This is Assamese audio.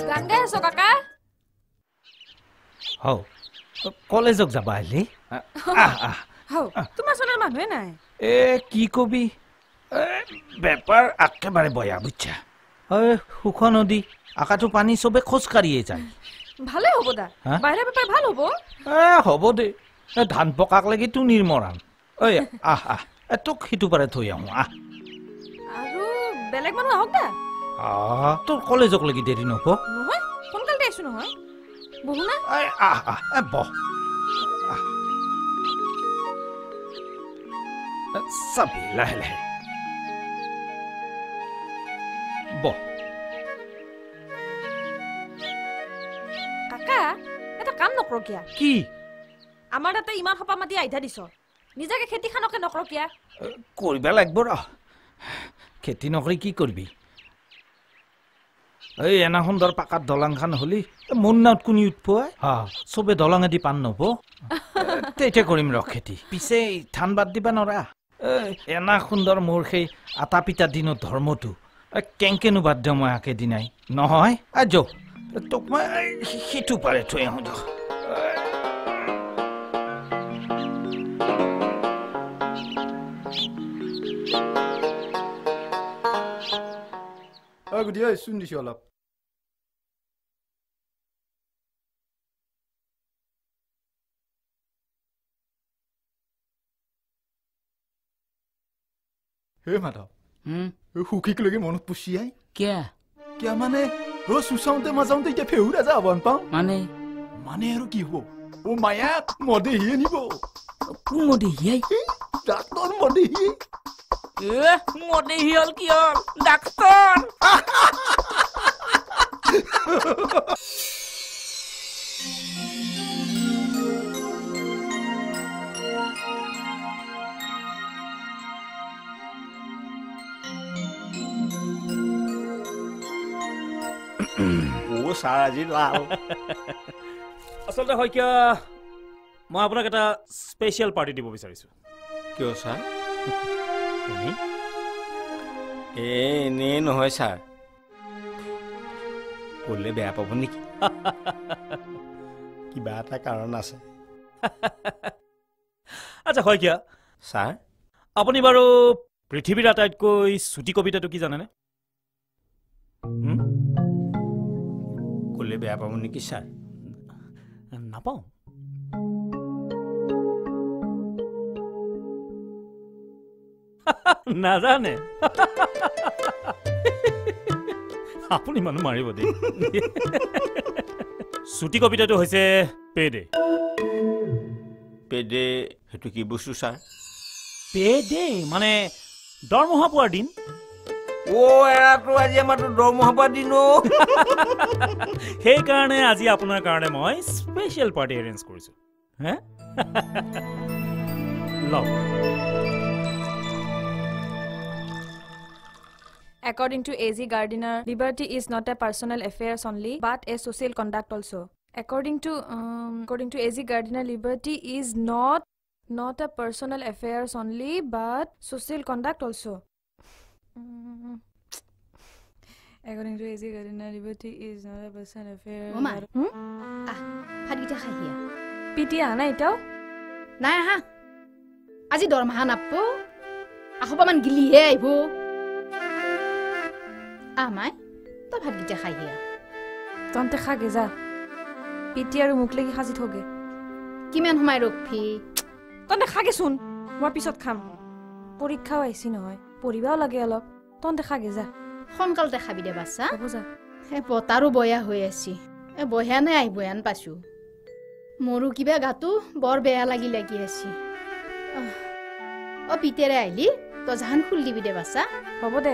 গান গাই আছো কাকা হও কলেজক যাবা আহিলি হও তোমাৰ চনৰ মানুহে নাই এ কি কবি বেপাৰ একেবাৰে বয়া বুঝছা সুখ নদী আকাটো পানী চবে খোজকাঢ়িয়ে যায় ভালে হ'ব দা বাহিৰা বেপাৰ ভাল হ'ব হ'ব দে ধান পকাক লাগি তো নিৰ্মৰাম ঐ তোক সিটো পাৰে থৈ আহোঁ আৰু বেলেগ মানুহ আহক দা তোৰ কলেজক লাগি দেৰি নহ'ব নহয় সোনকালে আছো নহয় বহু না বহ চাবি লাহে লাহে বহ কাকা এটা কাম নকৰ কিয়া কি আমাৰ তাতে ইমান সপা মাতি আইধা দিছ নিজাকে খেতিখানকে নকৰ কিয়া কৰিব লাগিব ৰ খেতি নকৰি কি কৰিবি এই এনা সুন্দৰ পাকাত দলংখান হলি মোৰ নাৱত কোনি উঠপুৱাই চবে দলঙেদি পান নব তেতিয়া কৰিম ৰ খেতি পিছে ধান বাদ দিবা নৰা এনা সুন্দৰ মোৰ সেই আটা পিতা দিনৰ ধৰ্মটো কেংকেনো বাদ দিওঁ মই একেদিনাই নহয় যৌ তোক মই সিটো পাৰে থৈ আহোঁ যৌ গুডিয়া চোন দিছো অলপ হে মাধৱ সুখীক লৈকে মনত পুচিয়াই কিয় মানে চুচাওঁতে মাজাওঁতে এতিয়া ফেহুৰা যা বন পাওঁ মানে আৰু কি হব মায়াক মদেহিয়ে নিব কোন মদেহিয়াই ডাক্তৰ মদেহিয়ে মদেহি হল কি হল ডাক্তৰ ছাৰ আজি লাল আচলতে হয় কিয় মই আপোনাক এটা স্পেচিয়েল পাৰ্টি দিব বিচাৰিছো কিয় ছাৰ এনেই নহয় ছাৰ ক'লে বেয়া পাব নেকি কিবা এটা কাৰণ আছে আচ্ছা হয় কিয় ছাৰ আপুনি বাৰু পৃথিৱীৰ আটাইতকৈ চুটি কবিতাটো কি জানেনে ক'লে বেয়া পাব নেকি ছাৰ নাপাওঁ নাজানে আপুনি মানুহ মাৰিব দেই চুটি কবিতাটো হৈছে পেডে পেডে সেইটো কি বস্তু ছাৰ পেডে মানে দৰমহা পোৱাৰ দিন এৰাটো আজি আমাৰতো দৰমহা পোৱাৰ দিন সেইকাৰণে আজি আপোনাৰ কাৰণে মই স্পেচিয়েল পাৰ্টি এৰেঞ্জ কৰিছো হে লওক According to A.Z. Gardiner, liberty is not a personal affairs only, but a social conduct also. According to A.Z. Gardiner, liberty is not a personal affairs only, but social conduct also. According to A.Z. Gardiner, liberty is not a personal affair. Mama. Hadita khaiya. Pitia na ito? Na ha. Aji dormahan appo. Ako pa man gili he aibo. Amai, to hadita khaiya. Tonte khage ja. Pitia aru muk legi khasi thoge. Kiman humai rokphi. Tonte khage sun. Moi pisot kham. Porikha aisi nohoy. Poribao lage olop. Tonte khage ja. সোনকালতে খাবি দে বাচ্চা বুঝা পতাৰো বয়া হৈ আছে বয়া নাই আই বয়ান পাছো মোৰো কিবা গাটো বৰ বেয়া লাগি আছে পিতেৰে আইলি তো জাহান খুল দিবি দে বাচ্চা হ'ব দে